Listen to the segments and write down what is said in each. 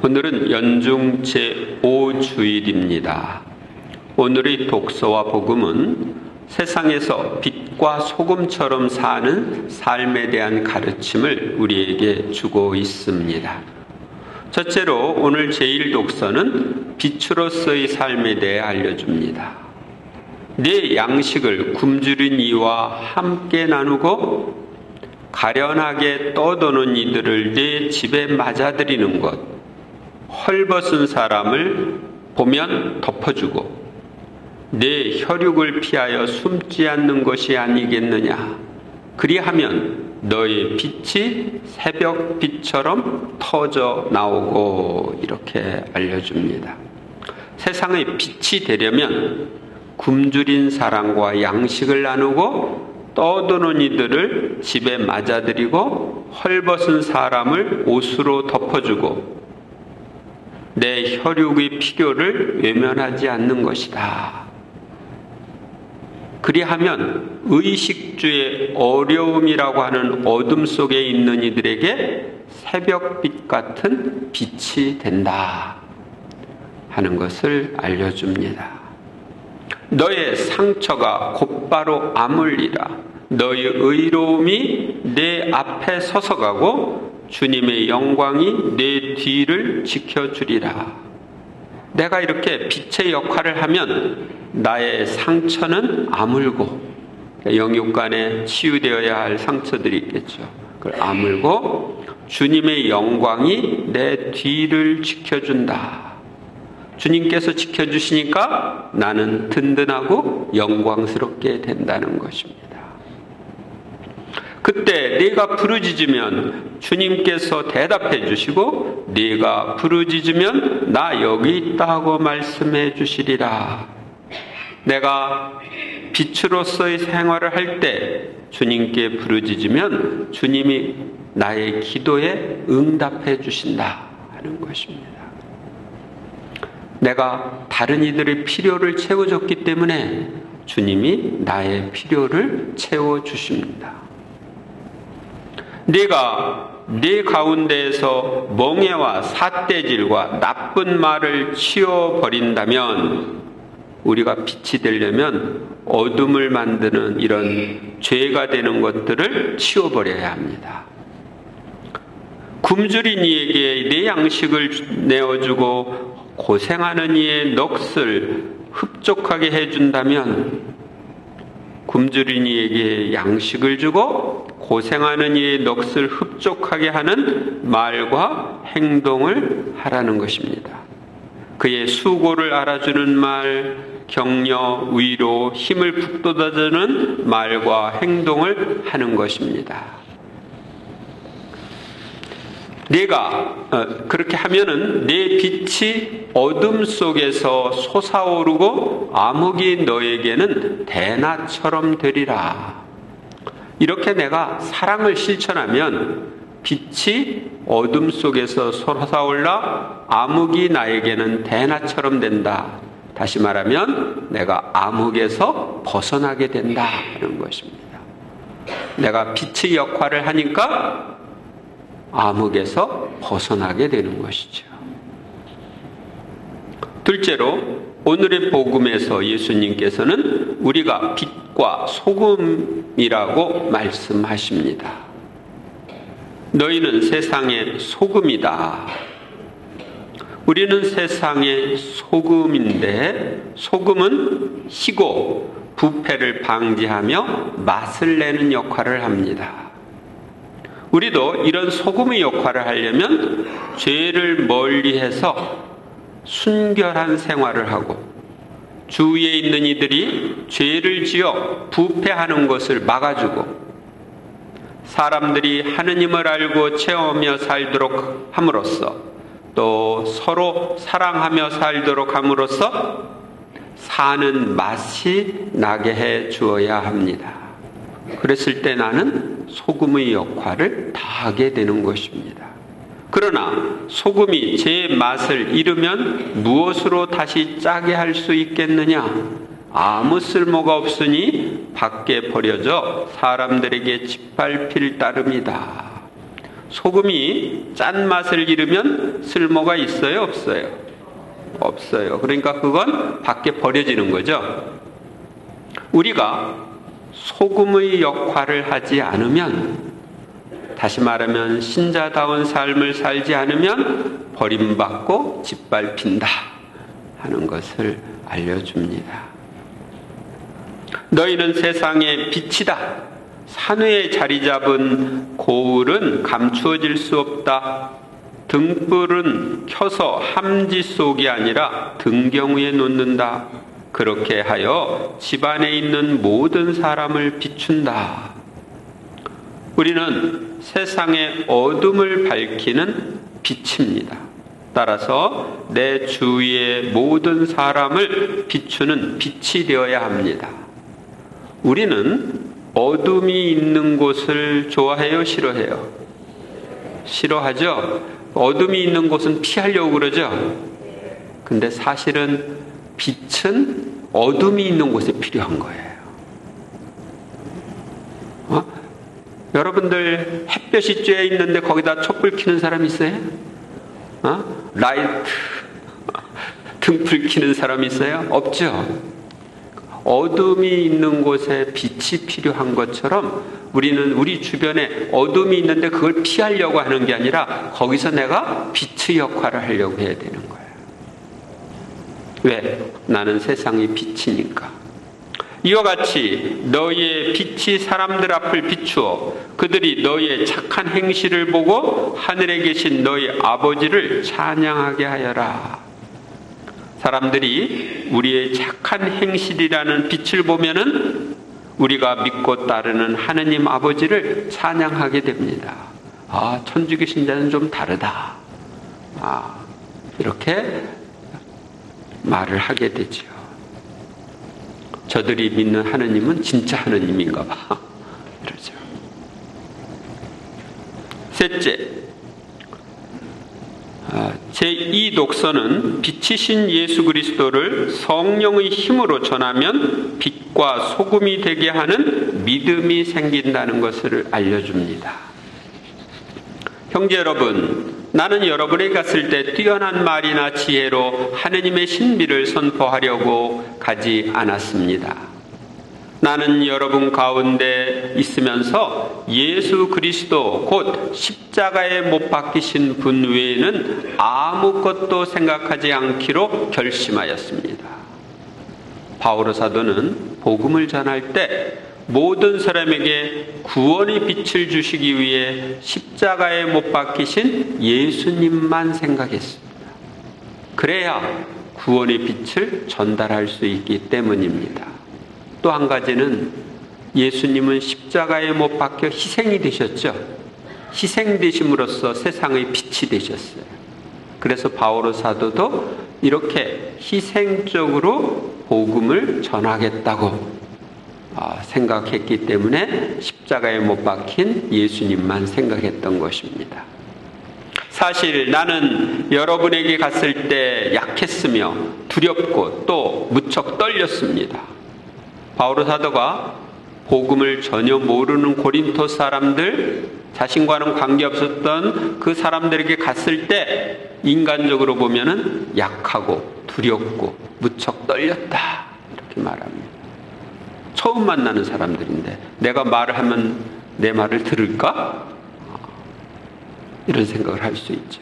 오늘은 연중 제5주일입니다. 오늘의 독서와 복음은 세상에서 빛과 소금처럼 사는 삶에 대한 가르침을 우리에게 주고 있습니다. 첫째로 오늘 제1독서는 빛으로서의 삶에 대해 알려줍니다. 내 양식을 굶주린 이와 함께 나누고 가련하게 떠도는 이들을 내 집에 맞아들이는 것, 헐벗은 사람을 보면 덮어주고 내 혈육을 피하여 숨지 않는 것이 아니겠느냐. 그리하면 너의 빛이 새벽빛처럼 터져 나오고, 이렇게 알려줍니다. 세상의 빛이 되려면 굶주린 사람과 양식을 나누고 떠도는 이들을 집에 맞아들이고 헐벗은 사람을 옷으로 덮어주고 내 혈육의 필요를 외면하지 않는 것이다. 그리하면 의식주의 어려움이라고 하는 어둠 속에 있는 이들에게 새벽빛 같은 빛이 된다 하는 것을 알려줍니다. 너의 상처가 곧바로 아물리라. 너의 의로움이 내 앞에 서서가고 주님의 영광이 내 뒤를 지켜주리라. 내가 이렇게 빛의 역할을 하면 나의 상처는 아물고, 영육간에 치유되어야 할 상처들이 있겠죠. 그걸 아물고 주님의 영광이 내 뒤를 지켜준다. 주님께서 지켜주시니까 나는 든든하고 영광스럽게 된다는 것입니다. 그때 네가 부르짖으면 주님께서 대답해 주시고, 네가 부르짖으면 나 여기 있다 하고 말씀해 주시리라. 내가 빛으로서의 생활을 할 때 주님께 부르짖으면 주님이 나의 기도에 응답해 주신다 하는 것입니다. 내가 다른 이들의 필요를 채워줬기 때문에 주님이 나의 필요를 채워주십니다. 네가 네 가운데에서 멍에와 삿대질과 나쁜 말을 치워버린다면, 우리가 빛이 되려면 어둠을 만드는 이런 죄가 되는 것들을 치워버려야 합니다. 굶주린 이에게 내 양식을 내어주고 고생하는 이의 넋을 흡족하게 해준다면, 굶주린 이에게 양식을 주고 고생하는 이의 넋을 흡족하게 하는 말과 행동을 하라는 것입니다. 그의 수고를 알아주는 말, 격려, 위로, 힘을 북돋아주는 말과 행동을 하는 것입니다. 네가 그렇게 하면은 내 빛이 어둠 속에서 솟아오르고 암흑이 너에게는 대낮처럼 되리라. 이렇게 내가 사랑을 실천하면 빛이 어둠 속에서 솟아올라 암흑이 나에게는 대낮처럼 된다. 다시 말하면 내가 암흑에서 벗어나게 된다는 것입니다. 내가 빛의 역할을 하니까 암흑에서 벗어나게 되는 것이죠. 둘째로, 오늘의 복음에서 예수님께서는 우리가 빛과 소금이라고 말씀하십니다. 너희는 세상의 소금이다. 우리는 세상의 소금인데, 소금은 희고 부패를 방지하며 맛을 내는 역할을 합니다. 우리도 이런 소금의 역할을 하려면 죄를 멀리해서 순결한 생활을 하고, 주위에 있는 이들이 죄를 지어 부패하는 것을 막아주고, 사람들이 하느님을 알고 체험하며 살도록 함으로써, 또 서로 사랑하며 살도록 함으로써 사는 맛이 나게 해 주어야 합니다. 그랬을 때 나는 소금의 역할을 다하게 되는 것입니다. 그러나 소금이 제 맛을 잃으면 무엇으로 다시 짜게 할 수 있겠느냐? 아무 쓸모가 없으니 밖에 버려져 사람들에게 짓밟힐 따름이다. 소금이 짠맛을 잃으면 쓸모가 있어요, 없어요? 없어요. 그러니까 그건 밖에 버려지는 거죠. 우리가 소금의 역할을 하지 않으면, 다시 말하면 신자다운 삶을 살지 않으면 버림받고 짓밟힌다 하는 것을 알려줍니다. 너희는 세상의 빛이다. 산 위에 자리 잡은 고울은 감추어질 수 없다. 등불은 켜서 함지 속이 아니라 등경 위에 놓는다. 그렇게 하여 집안에 있는 모든 사람을 비춘다. 우리는 세상의 어둠을 밝히는 빛입니다. 따라서 내 주위의 모든 사람을 비추는 빛이 되어야 합니다. 우리는 어둠이 있는 곳을 좋아해요, 싫어해요? 싫어하죠? 어둠이 있는 곳은 피하려고 그러죠? 근데 사실은 빛은 어둠이 있는 곳에 필요한 거예요. 여러분들 햇볕이 쬐어 있는데 거기다 촛불 켜는 사람 있어요? 라이트 등불 켜는 사람 있어요? 없죠? 어둠이 있는 곳에 빛이 필요한 것처럼 우리는 우리 주변에 어둠이 있는데 그걸 피하려고 하는 게 아니라 거기서 내가 빛의 역할을 하려고 해야 되는 거예요. 왜? 나는 세상의 빛이니까. 이와 같이 너희의 빛이 사람들 앞을 비추어 그들이 너희의 착한 행실을 보고 하늘에 계신 너희 아버지를 찬양하게 하여라. 사람들이 우리의 착한 행실이라는 빛을 보면은 우리가 믿고 따르는 하느님 아버지를 찬양하게 됩니다. 천주교 신자는 좀 다르다. 이렇게 말을 하게 되죠. 저들이 믿는 하느님은 진짜 하느님인가 봐. 그러죠. 셋째, 제2 독서는 빛이신 예수 그리스도를 성령의 힘으로 전하면 빛과 소금이 되게 하는 믿음이 생긴다는 것을 알려줍니다. 형제 여러분, 나는 여러분에게 갔을 때 뛰어난 말이나 지혜로 하느님의 신비를 선포하려고 가지 않았습니다. 나는 여러분 가운데 있으면서 예수 그리스도 곧 십자가에 못 박히신 분 외에는 아무것도 생각하지 않기로 결심하였습니다. 바오로 사도는 복음을 전할 때 모든 사람에게 구원의 빛을 주시기 위해 십자가에 못 박히신 예수님만 생각했습니다. 그래야 구원의 빛을 전달할 수 있기 때문입니다. 또 한 가지는 예수님은 십자가에 못 박혀 희생이 되셨죠. 희생되심으로써 세상의 빛이 되셨어요. 그래서 바오로 사도도 이렇게 희생적으로 복음을 전하겠다고 생각했기 때문에 십자가에 못 박힌 예수님만 생각했던 것입니다. 사실 나는 여러분에게 갔을 때 약했으며 두렵고 또 무척 떨렸습니다. 바오로 사도가 복음을 전혀 모르는 고린토 사람들, 자신과는 관계없었던 그 사람들에게 갔을 때 인간적으로 보면은 약하고 두렵고 무척 떨렸다 이렇게 말합니다. 처음 만나는 사람들인데 내가 말을 하면 내 말을 들을까? 이런 생각을 할 수 있죠.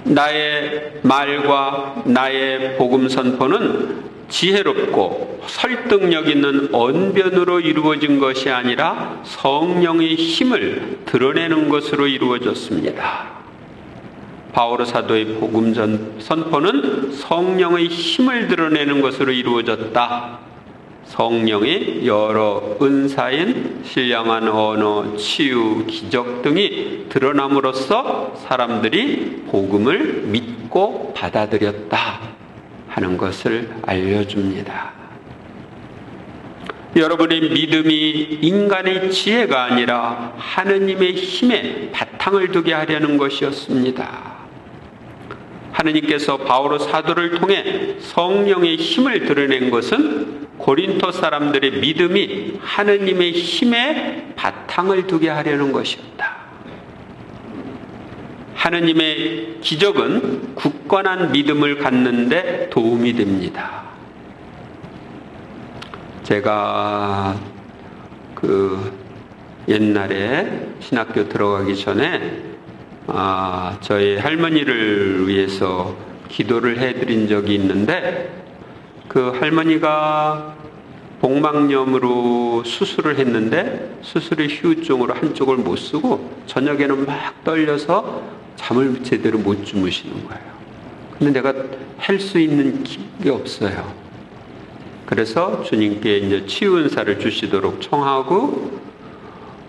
나의 말과 나의 복음 선포는 지혜롭고 설득력 있는 언변으로 이루어진 것이 아니라 성령의 힘을 드러내는 것으로 이루어졌습니다. 바오로 사도의 복음 선포는 성령의 힘을 드러내는 것으로 이루어졌다. 성령의 여러 은사인 신령한 언어, 치유, 기적 등이 드러남으로써 사람들이 복음을 믿고 받아들였다 하는 것을 알려줍니다. 여러분의 믿음이 인간의 지혜가 아니라 하느님의 힘에 바탕을 두게 하려는 것이었습니다. 하느님께서 바오로 사도를 통해 성령의 힘을 드러낸 것은 고린토 사람들의 믿음이 하느님의 힘에 바탕을 두게 하려는 것이었다. 하느님의 기적은 굳건한 믿음을 갖는데 도움이 됩니다. 제가 옛날에 신학교 들어가기 전에 저희 할머니를 위해서 기도를 해드린 적이 있는데, 그 할머니가 복막염으로 수술을 했는데 수술의 후유증으로 한쪽을 못 쓰고 저녁에는 막 떨려서 잠을 제대로 못 주무시는 거예요. 근데 내가 할 수 있는 게 없어요. 그래서 주님께 이제 치유 은사를 주시도록 청하고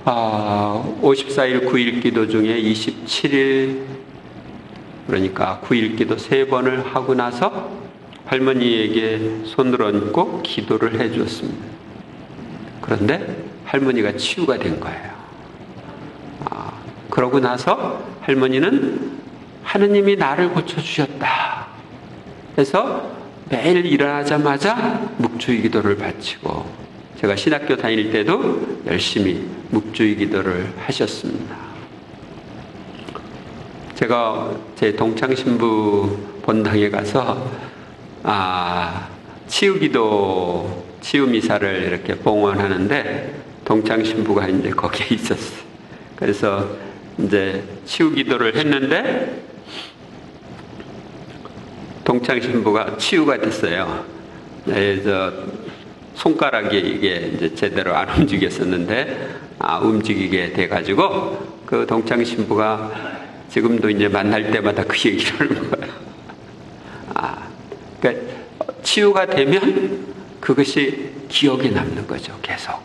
54일 9일 기도 중에 27일, 그러니까 9일 기도 3번을 하고 나서 할머니에게 손을 얹고 기도를 해 주었습니다. 그런데 할머니가 치유가 된 거예요. 그러고 나서 할머니는 하느님이 나를 고쳐주셨다 해서 매일 일어나자마자 묵주의 기도를 바치고, 제가 신학교 다닐 때도 열심히 묵주의 기도를 하셨습니다. 제가 제 동창신부 본당에 가서 치유기도, 치유미사를 이렇게 봉헌하는데 동창신부가 이제 거기에 있었어요. 그래서 이제 치유기도를 했는데 동창신부가 치유가 됐어요. 손가락이 이게 이제 제대로 안 움직였었는데 움직이게 돼가지고 그 동창신부가 지금도 이제 만날 때마다 그 얘기를 하는 거예요. 그러니까 치유가 되면 그것이 기억에 남는 거죠, 계속.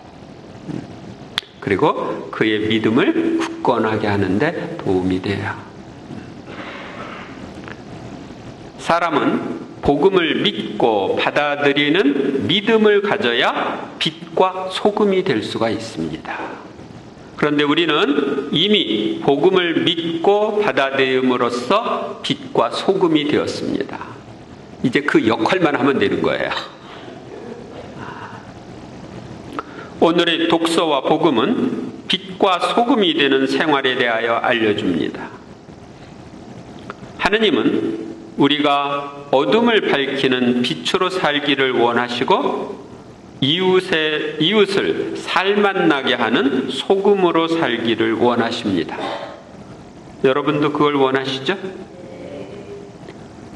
그리고 그의 믿음을 굳건하게 하는데 도움이 돼요. 사람은 복음을 믿고 받아들이는 믿음을 가져야 빛과 소금이 될 수가 있습니다. 그런데 우리는 이미 복음을 믿고 받아들임으로써 빛과 소금이 되었습니다. 이제 그 역할만 하면 되는 거예요. 오늘의 독서와 복음은 빛과 소금이 되는 생활에 대하여 알려줍니다. 하느님은 우리가 어둠을 밝히는 빛으로 살기를 원하시고 이웃을 살맛나게 하는 소금으로 살기를 원하십니다. 여러분도 그걸 원하시죠?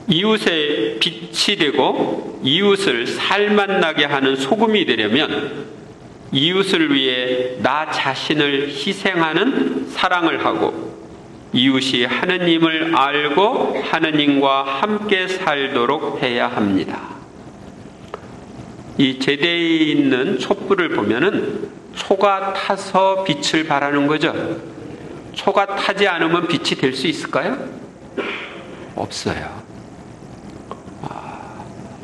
이웃의 빛이 되고 이웃을 살맛나게 하는 소금이 되려면 이웃을 위해 나 자신을 희생하는 사랑을 하고 이웃이 하느님을 알고 하느님과 함께 살도록 해야 합니다. 이 제대에 있는 촛불을 보면은 초가 타서 빛을 발하는 거죠. 초가 타지 않으면 빛이 될 수 있을까요? 없어요.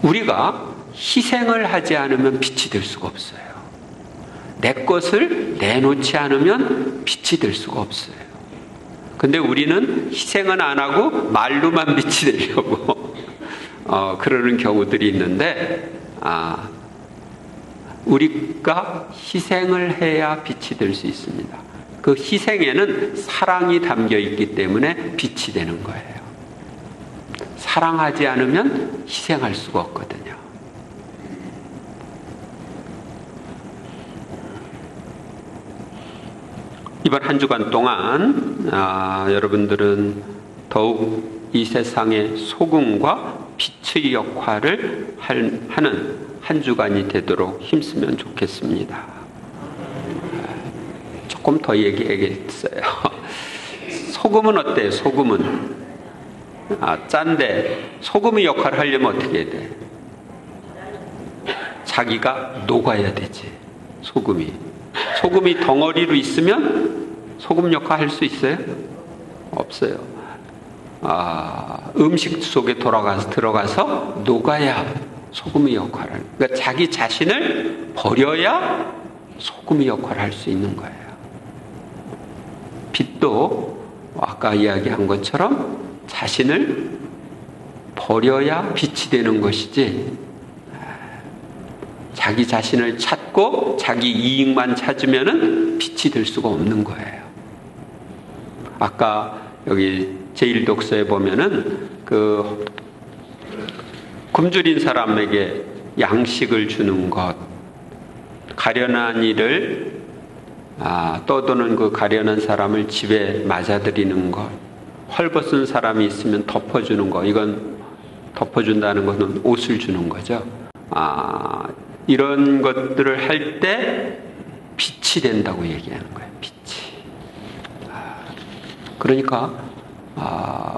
우리가 희생을 하지 않으면 빛이 될 수가 없어요. 내 것을 내놓지 않으면 빛이 될 수가 없어요. 근데 우리는 희생은 안 하고 말로만 빛이 되려고 그러는 경우들이 있는데, 우리가 희생을 해야 빛이 될 수 있습니다. 그 희생에는 사랑이 담겨 있기 때문에 빛이 되는 거예요. 사랑하지 않으면 희생할 수가 없거든요. 이번 한 주간 동안 여러분들은 더욱 이 세상의 소금과 빛의 역할을 하는 한 주간이 되도록 힘쓰면 좋겠습니다. 조금 더 얘기해야겠어요. 소금은 어때요? 소금은 짠데 소금의 역할을 하려면 어떻게 해야 돼? 자기가 녹아야 되지. 소금이 덩어리로 있으면 소금 역할 할 수 있어요? 없어요. 음식 속에 들어가서 녹아야 소금의 역할을. 그러니까 자기 자신을 버려야 소금의 역할을 할 수 있는 거예요. 빛도 아까 이야기한 것처럼 자신을 버려야 빛이 되는 것이지, 자기 자신을 찾고 자기 이익만 찾으면은 빛이 될 수가 없는 거예요. 아까 여기 제1독서에 보면은 그 굶주린 사람에게 양식을 주는 것, 가련한 이를 떠도는 그 가련한 사람을 집에 맞아들이는 것, 헐벗은 사람이 있으면 덮어주는 것, 이건 덮어준다는 것은 옷을 주는 거죠. 이런 것들을 할 때 빛이 된다고 얘기하는 거예요. 빛이. 그러니까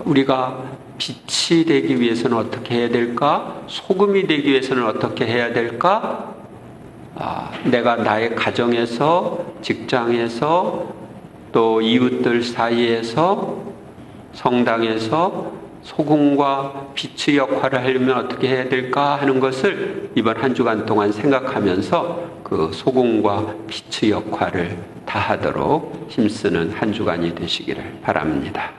우리가 빛이 되기 위해서는 어떻게 해야 될까? 소금이 되기 위해서는 어떻게 해야 될까? 내가 나의 가정에서, 직장에서, 또 이웃들 사이에서, 성당에서 소금과 빛의 역할을 하려면 어떻게 해야 될까 하는 것을 이번 한 주간 동안 생각하면서 그 소금과 빛의 역할을 다하도록 힘쓰는 한 주간이 되시기를 바랍니다.